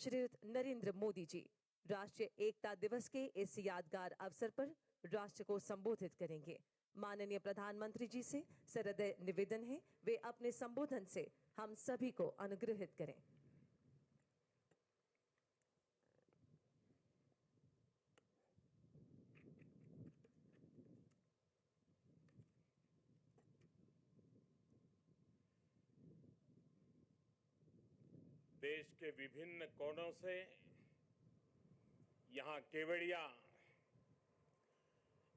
श्रीयुत नरेंद्र मोदी जी राष्ट्रीय एकता दिवस के इस यादगार अवसर पर राष्ट्र को संबोधित करेंगे। माननीय प्रधानमंत्री जी से सहृदय निवेदन है वे अपने संबोधन से हम सभी को अनुग्रहित करें। देश के विभिन्न कोनों से यहाँ केवड़िया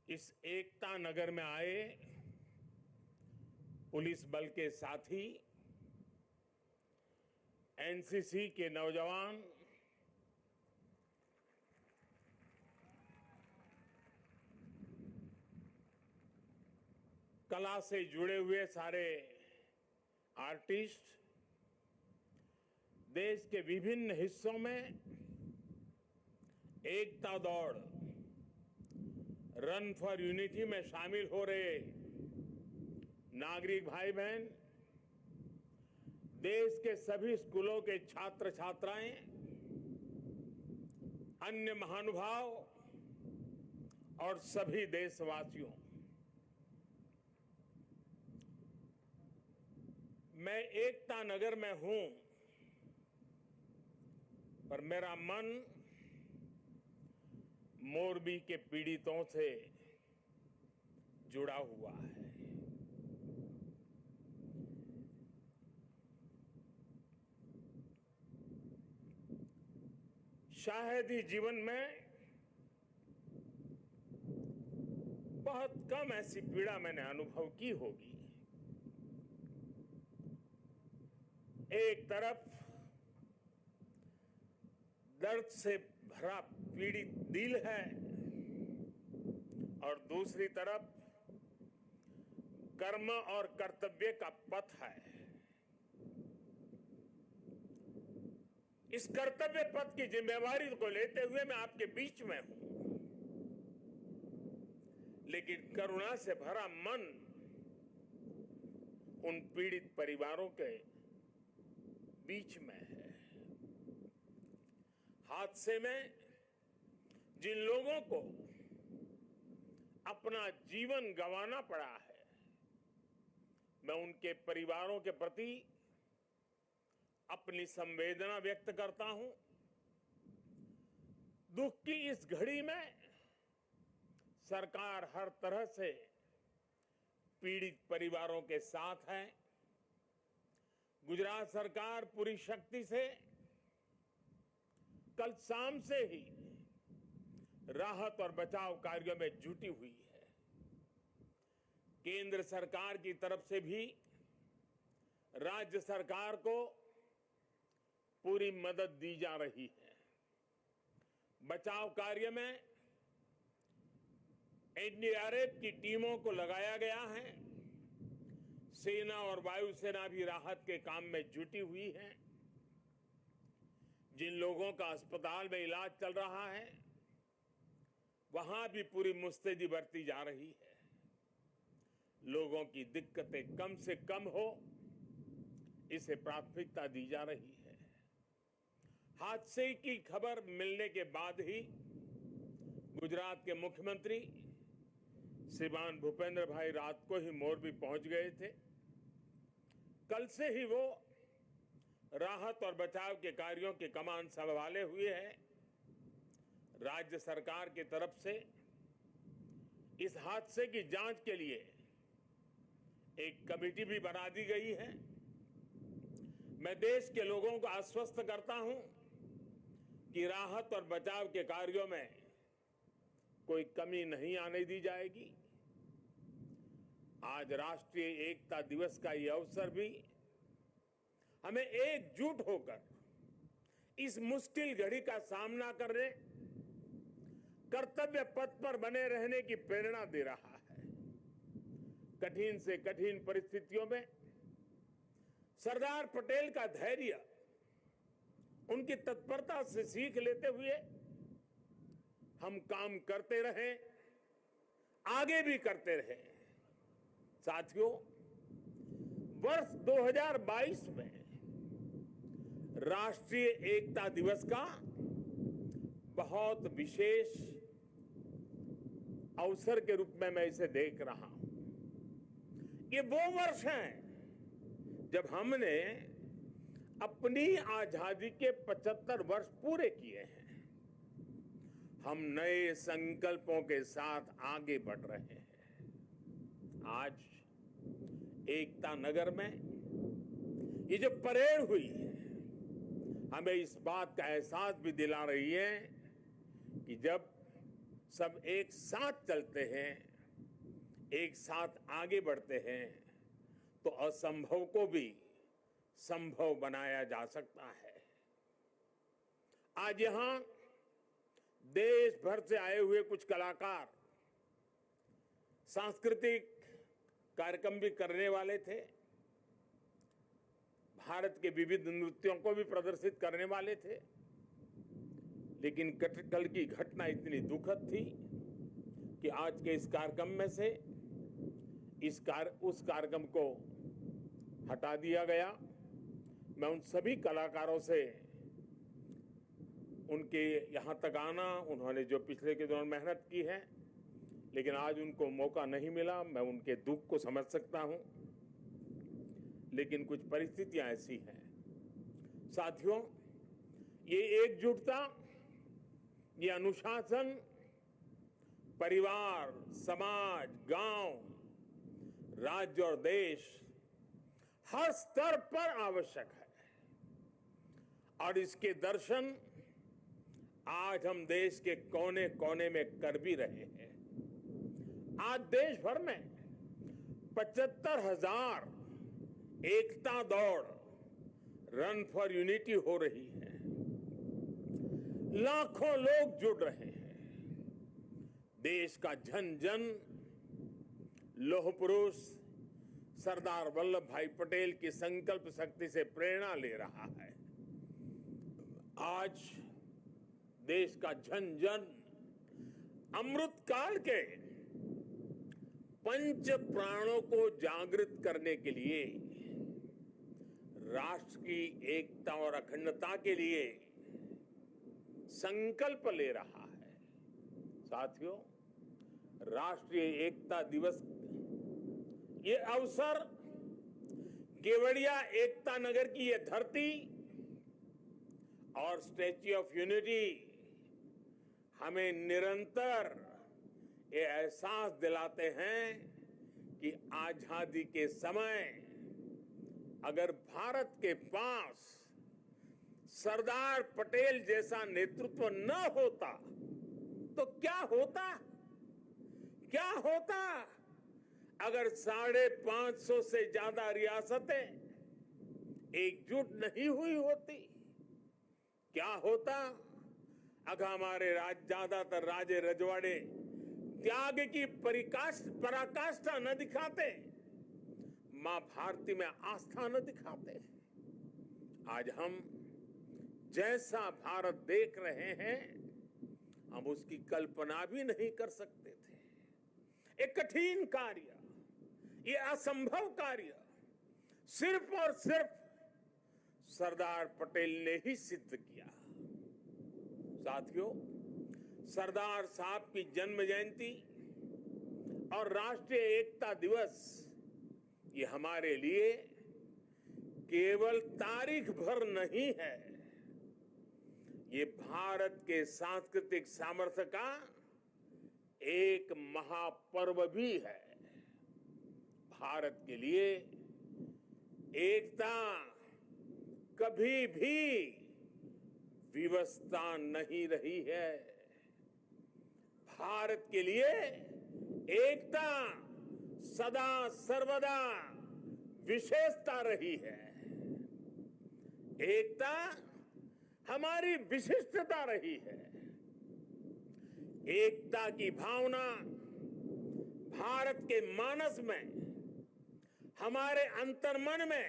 इस एकता नगर में आए पुलिस बल के साथी, एनसीसी के नौजवान, कला से जुड़े हुए सारे आर्टिस्ट, देश के विभिन्न हिस्सों में एकता दौड़ रन फॉर यूनिटी में शामिल हो रहे नागरिक भाई बहन, देश के सभी स्कूलों के छात्र छात्राएं, अन्य महानुभाव और सभी देशवासियों, मैं एकता नगर में हूं पर मेरा मन मोरबी के पीड़ितों से जुड़ा हुआ है। शायद ही जीवन में बहुत कम ऐसी पीड़ा मैंने अनुभव की होगी। एक तरफ दर्द से भरा पीड़ित दिल है और दूसरी तरफ कर्म और कर्तव्य का पथ है। इस कर्तव्य पथ की जिम्मेवारी को लेते हुए मैं आपके बीच में हूं, लेकिन करुणा से भरा मन उन पीड़ित परिवारों के बीच में है। हादसे में जिन लोगों को अपना जीवन गंवाना पड़ा है, मैं उनके परिवारों के प्रति अपनी संवेदना व्यक्त करता हूं। दुख की इस घड़ी में सरकार हर तरह से पीड़ित परिवारों के साथ है। गुजरात सरकार पूरी शक्ति से कल शाम से ही राहत और बचाव कार्यों में जुटी हुई है। केंद्र सरकार की तरफ से भी राज्य सरकार को पूरी मदद दी जा रही है। बचाव कार्य में एनडीआरएफ की टीमों को लगाया गया है। सेना और वायुसेना भी राहत के काम में जुटी हुई है। जिन लोगों का अस्पताल में इलाज चल रहा है, वहां भी पूरी मुस्तैदी बरती जा रही है। लोगों की दिक्कतें कम से कम हो, इसे प्राथमिकता दी जा रही है। हादसे की खबर मिलने के बाद ही गुजरात के मुख्यमंत्री श्रीमान भूपेंद्र भाई रात को ही मोरबी पहुंच गए थे। कल से ही वो राहत और बचाव के कार्यों की कमान संभाले हुए हैं। राज्य सरकार की तरफ से इस हादसे की जांच के लिए एक कमेटी भी बना दी गई है। मैं देश के लोगों को आश्वस्त करता हूं कि राहत और बचाव के कार्यों में कोई कमी नहीं आने दी जाएगी। आज राष्ट्रीय एकता दिवस का यह अवसर भी हमें एकजुट होकर इस मुश्किल घड़ी का सामना करने, कर्तव्य पथ पर बने रहने की प्रेरणा दे रहा है। कठिन से कठिन परिस्थितियों में सरदार पटेल का धैर्य, उनकी तत्परता से सीख लेते हुए हम काम करते रहे, आगे भी करते रहे। साथियों, वर्ष 2022 में राष्ट्रीय एकता दिवस का बहुत विशेष अवसर के रूप में मैं इसे देख रहा हूं। ये वो वर्ष है जब हमने अपनी आजादी के 75 वर्ष पूरे किए हैं। हम नए संकल्पों के साथ आगे बढ़ रहे हैं। आज एकता नगर में ये जो परेड हुई है हमें इस बात का एहसास भी दिला रही है कि जब सब एक साथ चलते हैं, एक साथ आगे बढ़ते हैं तो असंभव को भी संभव बनाया जा सकता है। आज यहां देश भर से आए हुए कुछ कलाकार सांस्कृतिक कार्यक्रम भी करने वाले थे, भारत के विविध नृत्यों को भी प्रदर्शित करने वाले थे, लेकिन कल की घटना इतनी दुखद थी कि आज के इस कार्यक्रम में से उस कार्यक्रम को हटा दिया गया। मैं उन सभी कलाकारों से उनके यहां तक आना, उन्होंने जो पिछले के दौरान मेहनत की है लेकिन आज उनको मौका नहीं मिला, मैं उनके दुख को समझ सकता हूं, लेकिन कुछ परिस्थितियां ऐसी हैं। साथियों, ये एकजुटता, ये अनुशासन परिवार, समाज, गांव, राज्य और देश हर स्तर पर आवश्यक है और इसके दर्शन आज हम देश के कोने कोने में कर भी रहे हैं। आज देश भर में 75,000 एकता दौड़, रन फॉर यूनिटी हो रही है। लाखों लोग जुड़ रहे हैं। देश का जन जन लौह पुरुष सरदार वल्लभ भाई पटेल की संकल्प शक्ति से प्रेरणा ले रहा है। आज देश का जन जन अमृत काल के पंच प्राणों को जागृत करने के लिए, राष्ट्र की एकता और अखंडता के लिए संकल्प ले रहा है। साथियों, राष्ट्रीय एकता दिवस ये अवसर केवड़िया एकता नगर की ये धरती और स्टैच्यू ऑफ यूनिटी हमें निरंतर ये एहसास दिलाते हैं कि आजादी के समय अगर भारत के पास सरदार पटेल जैसा नेतृत्व न होता तो क्या होता? क्या होता अगर 550 से ज्यादा रियासतें एकजुट नहीं हुई होती? क्या होता अगर हमारे ज्यादातर राजे रजवाड़े त्याग की पराकाष्ठा न दिखाते, मां भारती में आस्था न दिखाते? आज हम जैसा भारत देख रहे हैं हम उसकी कल्पना भी नहीं कर सकते थे। एक कठिन कार्य, ये असंभव कार्य सिर्फ और सिर्फ सरदार पटेल ने ही सिद्ध किया। साथियों, सरदार साहब की जन्म जयंती और राष्ट्रीय एकता दिवस ये हमारे लिए केवल तारीख भर नहीं है, ये भारत के सांस्कृतिक सामर्थ्य का एक महापर्व भी है। भारत के लिए एकता कभी भी विवशता नहीं रही है। भारत के लिए एकता सदा सर्वदा विशेषता रही है। एकता हमारी विशिष्टता रही है। एकता की भावना भारत के मानस में, हमारे अंतर्मन में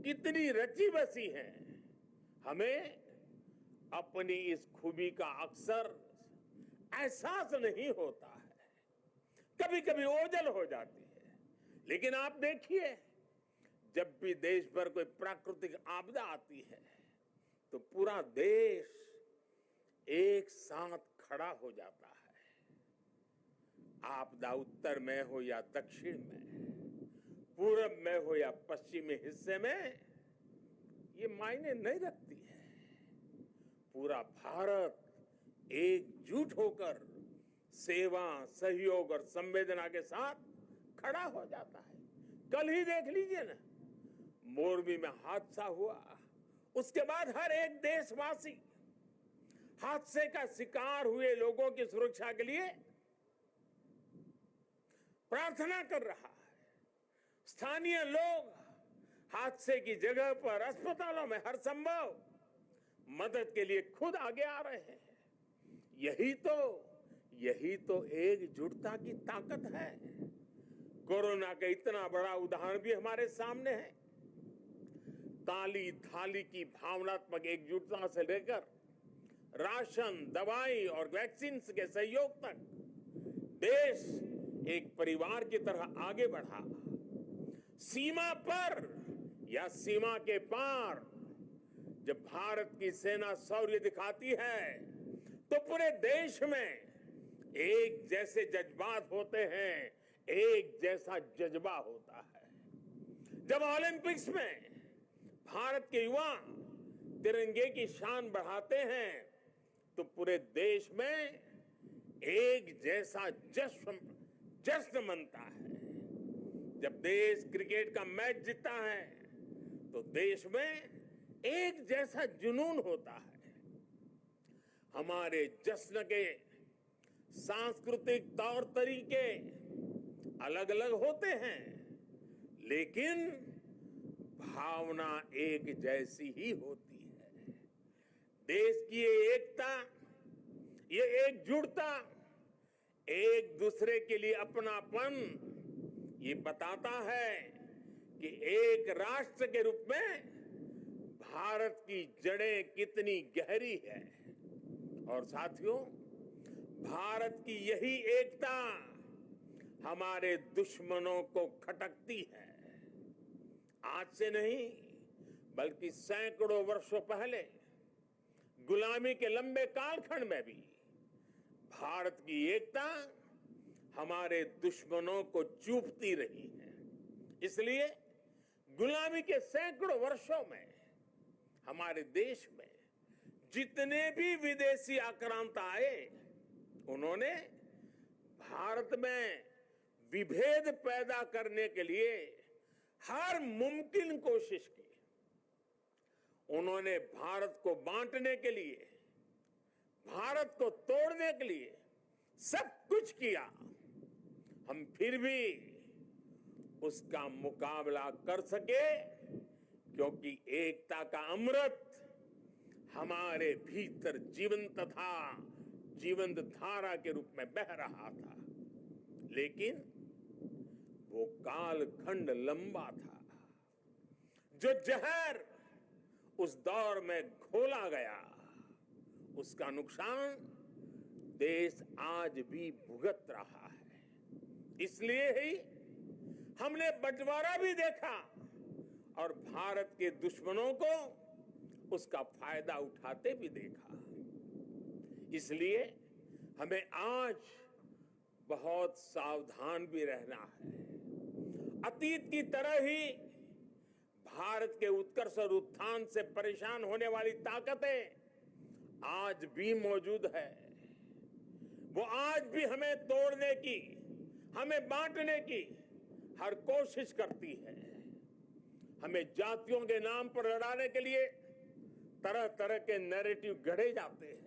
कितनी रची बसी है, हमें अपनी इस खूबी का अक्सर एहसास नहीं होता है। कभी कभी ओझल हो जाती है, लेकिन आप देखिए जब भी देश पर कोई प्राकृतिक आपदा आती है तो पूरा देश एक साथ खड़ा हो जाता है। आपदा उत्तर में हो या दक्षिण में, पूरब में हो या पश्चिमी हिस्से में, ये मायने नहीं रखती है। पूरा भारत एकजुट होकर सेवा, सहयोग और संवेदना के साथ खड़ा हो जाता है। कल ही देख लीजिए ना, मोरबी में हादसा हुआ, उसके बाद हर एक देशवासी हादसे का शिकार हुए लोगों की सुरक्षा के लिए प्रार्थना कर रहा है। स्थानीय लोग हादसे की जगह पर अस्पतालों में हर संभव मदद के लिए खुद आगे आ रहे हैं। यही तो एकजुटता की ताकत है। कोरोना का इतना बड़ा उदाहरण भी हमारे सामने है। ताली थाली की भावनात्मक एकजुटता से लेकर राशन, दवाई और वैक्सीन के सहयोग तक देश एक परिवार की तरह आगे बढ़ा। सीमा पर या सीमा के पार जब भारत की सेना शौर्य दिखाती है तो पूरे देश में एक जैसे जज्बात होते हैं, एक जैसा जज्बा होता है। जब ओलंपिक्स में भारत के युवा तिरंगे की शान बढ़ाते हैं तो पूरे देश में एक जैसा जश्न मनता है। जब देश क्रिकेट का मैच जीतता है तो देश में एक जैसा जुनून होता है। हमारे जश्न के सांस्कृतिक तौर तरीके अलग अलग होते हैं, लेकिन भावना एक जैसी ही होती है। देश की ये एकता, ये एकजुटता, एक दूसरे के लिए अपनापन, ये बताता है कि एक राष्ट्र के रूप में भारत की जड़ें कितनी गहरी है। और साथियों, भारत की यही एकता हमारे दुश्मनों को खटकती है। आज से नहीं, बल्कि सैकड़ों वर्षों पहले गुलामी के लंबे कालखंड में भी भारत की एकता हमारे दुश्मनों को चूपती रही है। इसलिए गुलामी के सैकड़ों वर्षों में हमारे देश में जितने भी विदेशी आक्रांता आए, उन्होंने भारत में विभेद पैदा करने के लिए हर मुमकिन कोशिश की। उन्होंने भारत को बांटने के लिए, भारत को तोड़ने के लिए सब कुछ किया। हम फिर भी उसका मुकाबला कर सके क्योंकि एकता का अमृत हमारे भीतर जीवंत धारा के रूप में बह रहा था। लेकिन वो कालखंड लंबा था। जो जहर उस दौर में घोला गया, उसका नुकसान देश आज भी भुगत रहा है। इसलिए ही हमने बंटवारा भी देखा और भारत के दुश्मनों को उसका फायदा उठाते भी देखा। इसलिए हमें आज बहुत सावधान भी रहना है। अतीत की तरह ही भारत के उत्कर्ष और उत्थान से परेशान होने वाली ताकतें आज भी मौजूद है। वो आज भी हमें तोड़ने की, हमें बांटने की हर कोशिश करती है। हमें जातियों के नाम पर लड़ाने के लिए तरह तरह के नैरेटिव गढ़े जाते हैं।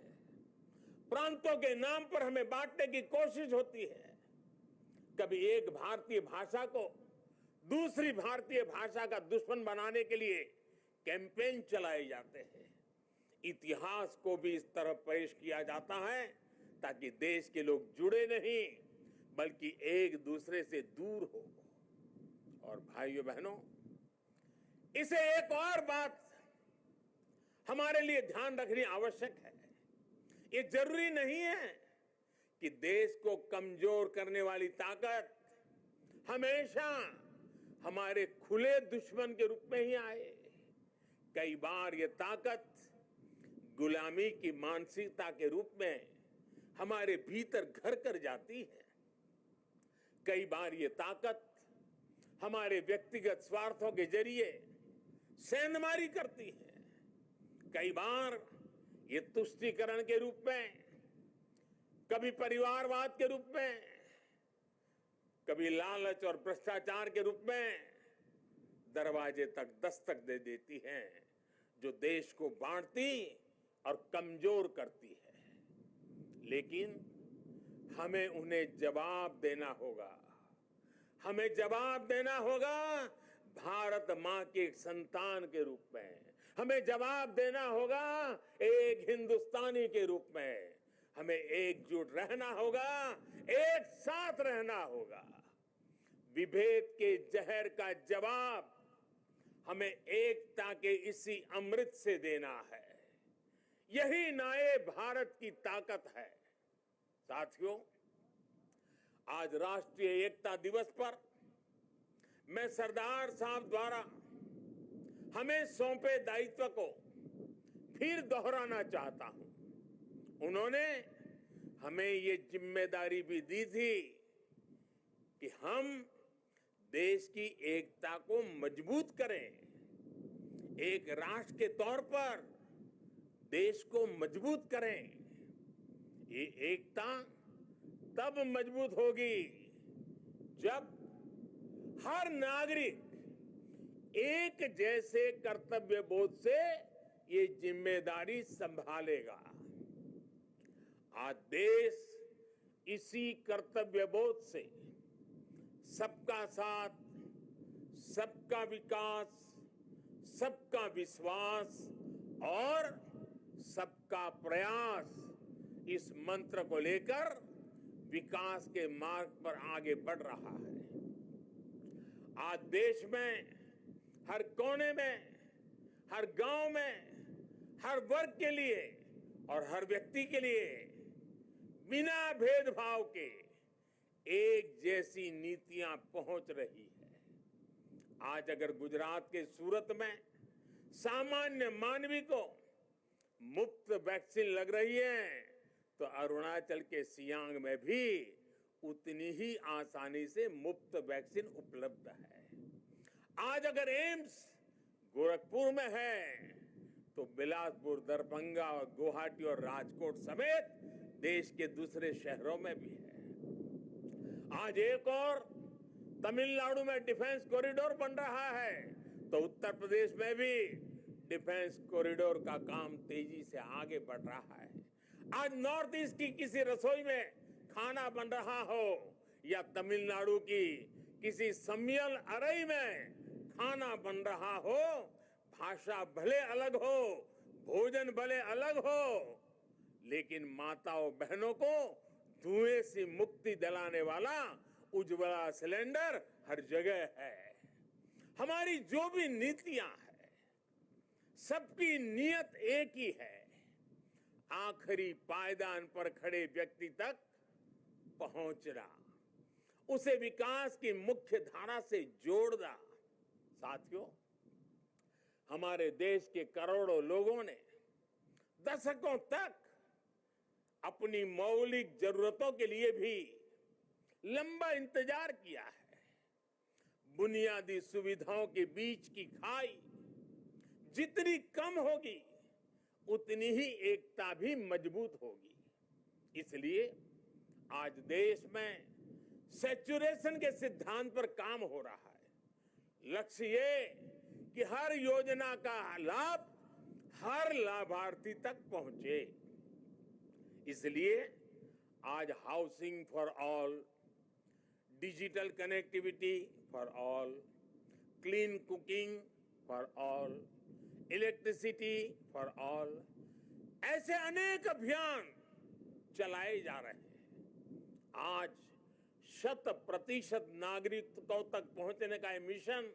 प्रांतों के नाम पर हमें बांटने की कोशिश होती है। कभी एक भारतीय भाषा को दूसरी भारतीय भाषा का दुश्मन बनाने के लिए कैंपेन चलाए जाते हैं। इतिहास को भी इस तरह पेश किया जाता है ताकि देश के लोग जुड़े नहीं बल्कि एक दूसरे से दूर हो। और भाइयों बहनों, इसे एक और बात हमारे लिए ध्यान रखनी आवश्यक है। ये जरूरी नहीं है कि देश को कमजोर करने वाली ताकत हमेशा हमारे खुले दुश्मन के रूप में ही आए। कई बार ये ताकत गुलामी की मानसिकता के रूप में हमारे भीतर घर कर जाती है। कई बार ये ताकत हमारे व्यक्तिगत स्वार्थों के जरिए सेंधमारी करती है। कई बार ये तुष्टीकरण के रूप में, कभी परिवारवाद के रूप में, कभी लालच और भ्रष्टाचार के रूप में दरवाजे तक दस्तक दे देती है, जो देश को बांटती और कमजोर करती है। लेकिन हमें उन्हें जवाब देना होगा। हमें जवाब देना होगा भारत मां के एक संतान के रूप में। हमें जवाब देना होगा एक हिंदुस्तानी के रूप में। हमें एकजुट रहना होगा, एक साथ रहना होगा। विभेद के जहर का जवाब हमें एकता के इसी अमृत से देना है। यही नए भारत की ताकत है। साथियों, आज राष्ट्रीय एकता दिवस पर मैं सरदार साहब द्वारा हमें सौंपे दायित्व को फिर दोहराना चाहता हूं। उन्होंने हमें ये जिम्मेदारी भी दी थी कि हम देश की एकता को मजबूत करें। एक राष्ट्र के तौर पर देश को मजबूत करें। ये एकता तब मजबूत होगी जब हर नागरिक एक जैसे कर्तव्य बोध से ये जिम्मेदारी संभालेगा। आज देश इसी कर्तव्य बोध से सबका साथ, सबका विकास, सबका विश्वास और सबका प्रयास, इस मंत्र को लेकर विकास के मार्ग पर आगे बढ़ रहा है। आज देश में हर कोने में, हर गांव में, हर वर्ग के लिए और हर व्यक्ति के लिए बिना भेदभाव के एक जैसी नीतियां पहुंच रही है। आज अगर गुजरात के सूरत में सामान्य मानवी को मुफ्त वैक्सीन लग रही है, तो अरुणाचल के सियांग में भी उतनी ही आसानी से मुफ्त वैक्सीन उपलब्ध है। आज अगर एम्स गोरखपुर में है, तो बिलासपुर, दरभंगा, गुवाहाटी और राजकोट समेत देश के दूसरे शहरों में भी है। आज एक और तमिलनाडु में डिफेंस कॉरिडोर बन रहा है, तो उत्तर प्रदेश में भी डिफेंस कॉरिडोर का काम तेजी से आगे बढ़ रहा है। आज नॉर्थ ईस्ट की किसी रसोई में खाना बन रहा हो या तमिलनाडु की किसी सम्मिलन अरई में खाना बन रहा हो, भाषा भले अलग हो, भोजन भले अलग हो, लेकिन माताओं बहनों को धुएं से मुक्ति दिलाने वाला उज्ज्वला सिलेंडर हर जगह है। हमारी जो भी नीतियां हैं, सबकी नियत एक ही है, आखिरी पायदान पर खड़े व्यक्ति तक पहुंचना, उसे विकास की मुख्य धारा से जोड़ना। साथियों, हमारे देश के करोड़ों लोगों ने दशकों तक अपनी मौलिक जरूरतों के लिए भी लंबा इंतजार किया है। बुनियादी सुविधाओं के बीच की खाई जितनी कम होगी, उतनी ही एकता भी मजबूत होगी। इसलिए आज देश में सैचुरेशन के सिद्धांत पर काम हो रहा है। लक्ष्य ये कि हर योजना का लाभ हर लाभार्थी तक पहुंचे। इसलिए आज housing for all, digital connectivity for all, clean cooking for all, electricity for all, ऐसे अनेक अभियान चलाए जा रहे हैं। आज 100% नागरिकों तक पहुंचने का ये मिशन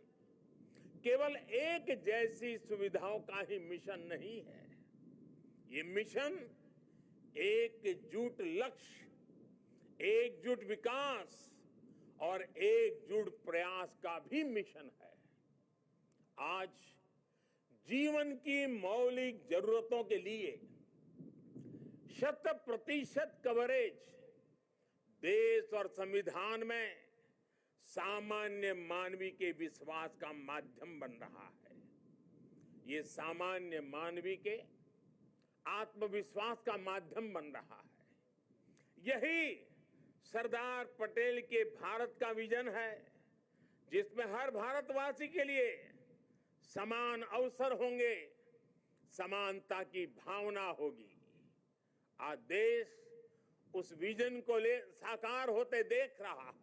केवल एक जैसी सुविधाओं का ही मिशन नहीं है। ये मिशन एकजुट लक्ष्य, एकजुट विकास और एकजुट प्रयास का भी मिशन है। आज जीवन की मौलिक जरूरतों के लिए 100% कवरेज देश और संविधान में सामान्य मानवी के विश्वास का माध्यम बन रहा है। ये सामान्य मानवी के आत्मविश्वास का माध्यम बन रहा है। यही सरदार पटेल के भारत का विजन है, जिसमें हर भारतवासी के लिए समान अवसर होंगे, समानता की भावना होगी। आज देश उस विजन को साकार होते देख रहा है।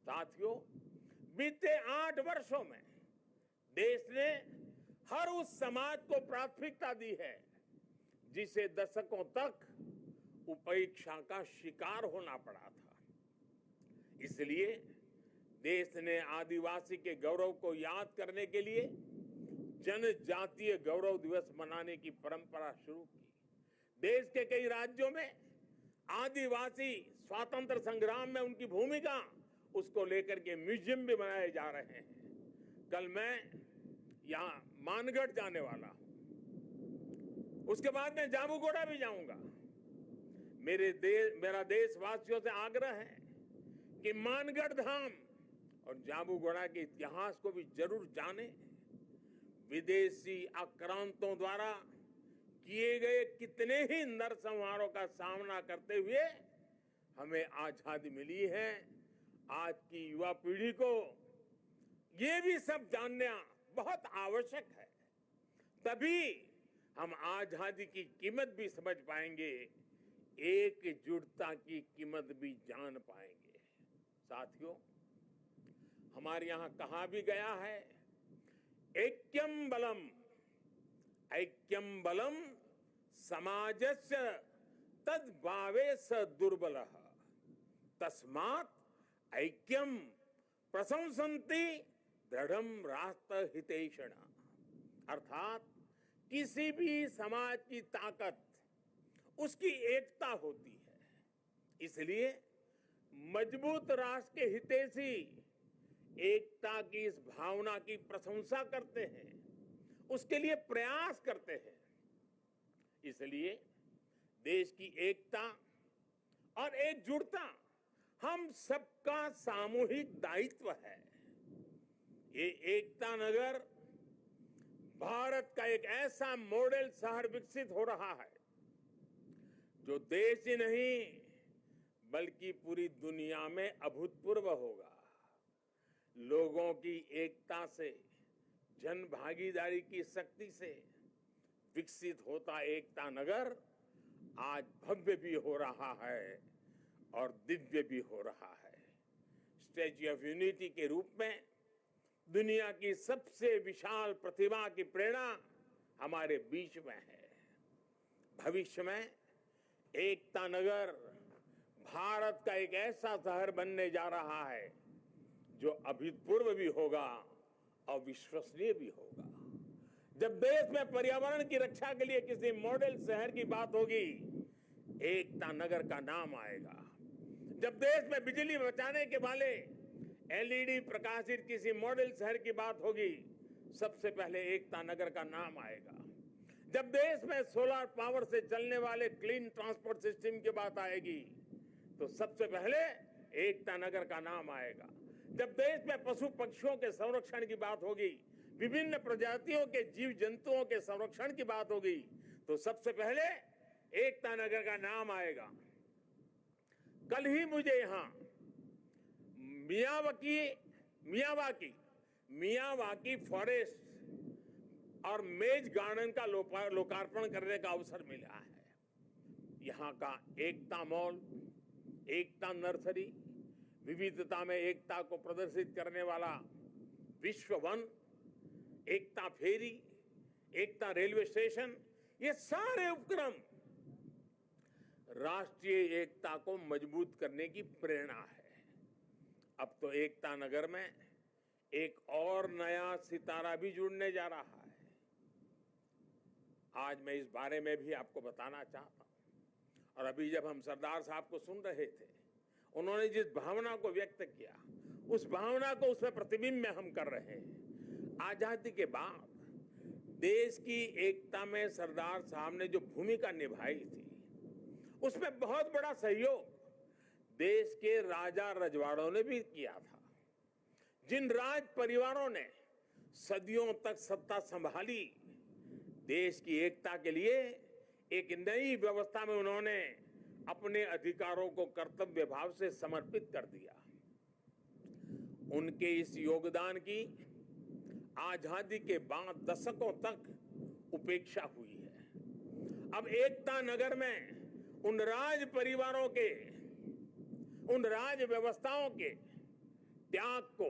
साथियों, बीते 8 वर्षों में देश ने हर उस समाज को प्राथमिकता दी है जिसे दशकों तक उपेक्षा का शिकार होना पड़ा था। इसलिए देश ने आदिवासी के गौरव को याद करने के लिए जनजातीय गौरव दिवस मनाने की परंपरा शुरू की। देश के कई राज्यों में आदिवासी स्वातंत्र संग्राम में उनकी भूमिका, उसको लेकर के म्यूजियम भी बनाए जा रहे हैं। कल मैं यहाँ मानगढ़ जाने वाला हूं, उसके बाद मैं जाबूगोड़ा भी जाऊंगा। मेरा देशवासियों से आग्रह है कि मानगढ़ धाम और जाबूगोड़ा के इतिहास को भी जरूर जानें। विदेशी आक्रांतों द्वारा किए गए कितने ही नरसंहारों का सामना करते हुए हमें आजादी मिली है। आज की युवा पीढ़ी को ये भी सब जानना बहुत आवश्यक है, तभी हम आजादी की कीमत भी समझ पाएंगे, एकजुटता की कीमत भी जान पाएंगे। साथियों, हमारे यहां कहा भी गया है, ऐक्यम बलम समाजस्य तद्भावे स दुर्बलः तस्मात् ऐक्यम प्रशंसन्ति दृढ़म राष्ट्र हितैषिण। अर्थात किसी भी समाज की ताकत उसकी एकता होती है। इसलिए मजबूत राष्ट्र के हितैषी एकता की इस भावना की प्रशंसा करते हैं, उसके लिए प्रयास करते हैं। इसलिए देश की एकता और एकजुटता हम सबका सामूहिक दायित्व है। ये एकता नगर भारत का एक ऐसा मॉडल शहर विकसित हो रहा है जो देश ही नहीं बल्कि पूरी दुनिया में अभूतपूर्व होगा। लोगों की एकता से, जन भागीदारी की शक्ति से विकसित होता एकता नगर आज भव्य भी हो रहा है और दिव्य भी हो रहा है। स्टैच्यू ऑफ यूनिटी के रूप में दुनिया की सबसे विशाल प्रतिमा की प्रेरणा हमारे बीच में है। भविष्य में एकता नगर भारत का एक ऐसा शहर बनने जा रहा है जो अभूतपूर्व भी होगा और विश्वसनीय भी होगा। जब देश में पर्यावरण की रक्षा के लिए किसी मॉडल शहर की बात होगी, एकता नगर का नाम आएगा। जब देश में बिजली बचाने के वाले एलईडी प्रकाशित किसी मॉडल शहर की बात होगी, सबसे पहले एकता नगर का नाम आएगा। जब देश में सोलर पावर से चलने वाले क्लीन ट्रांसपोर्ट सिस्टम की बात आएगी, तो सबसे पहले एकता नगर का नाम आएगा। जब देश में पशु पक्षियों के संरक्षण की बात होगी, विभिन्न प्रजातियों के जीव जंतुओं के संरक्षण की बात होगी, तो सबसे पहले एकता नगर का नाम आएगा। कल ही मुझे यहाँ मियावाकी फॉरेस्ट और मेज गार्डन का लोकार्पण करने का अवसर मिला है। यहाँ का एकता मॉल, एकता नर्सरी, विविधता में एकता को प्रदर्शित करने वाला विश्व वन, एकता फेरी, एकता रेलवे स्टेशन, ये सारे उपक्रम राष्ट्रीय एकता को मजबूत करने की प्रेरणा है। अब तो एकता नगर में एक और नया सितारा भी जुड़ने जा रहा है। आज मैं इस बारे में भी आपको बताना चाहता हूं। और अभी जब हम सरदार साहब को सुन रहे थे, उन्होंने जिस भावना को व्यक्त किया, उस भावना को उसमें प्रतिबिंब में हम कर रहे हैं। आजादी के बाद देश की एकता में सरदार साहब ने जो भूमिका निभाई थी, उसमें बहुत बड़ा सहयोग देश के राजा रजवाड़ों ने भी किया था। जिन राज परिवारों ने सदियों तक सत्ता संभाली, देश की एकता के लिए एक नई व्यवस्था में उन्होंने अपने अधिकारों को कर्तव्य भाव से समर्पित कर दिया। उनके इस योगदान की आजादी के बाद दशकों तक उपेक्षा हुई है। अब एकता नगर में उन राज परिवारों के, उन राज व्यवस्थाओं के त्याग को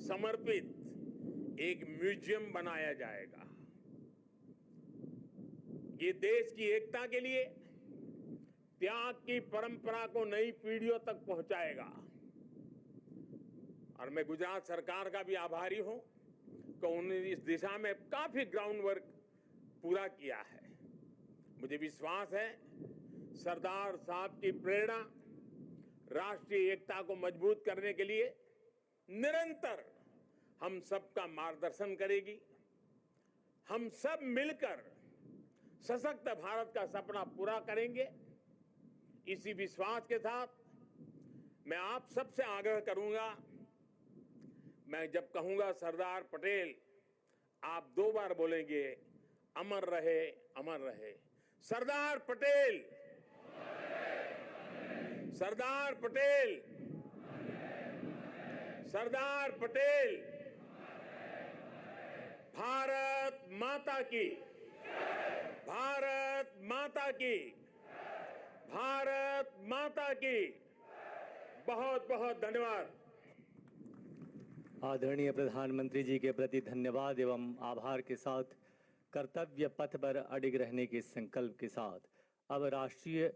समर्पित एक म्यूजियम बनाया जाएगा। ये देश की एकता के लिए त्याग की परंपरा को नई पीढ़ियों तक पहुंचाएगा। और मैं गुजरात सरकार का भी आभारी हूं कि उन्होंने इस दिशा में काफी ग्राउंड वर्क पूरा किया है। मुझे विश्वास है सरदार साहब की प्रेरणा राष्ट्रीय एकता को मजबूत करने के लिए निरंतर हम सबका मार्गदर्शन करेगी। हम सब मिलकर सशक्त भारत का सपना पूरा करेंगे। इसी विश्वास के साथ मैं आप सबसे आग्रह करूंगा, मैं जब कहूंगा सरदार पटेल, आप 2 बार बोलेंगे, अमर रहे, अमर रहे। सरदार पटेल, सरदार पटेल, सरदार पटेल। भारत माता की, भारत माता की, भारत माता की। बहुत बहुत धन्यवाद। आदरणीय प्रधानमंत्री जी के प्रति धन्यवाद एवं आभार के साथ कर्तव्य पथ पर अडिग रहने के संकल्प के साथ अब राष्ट्रीय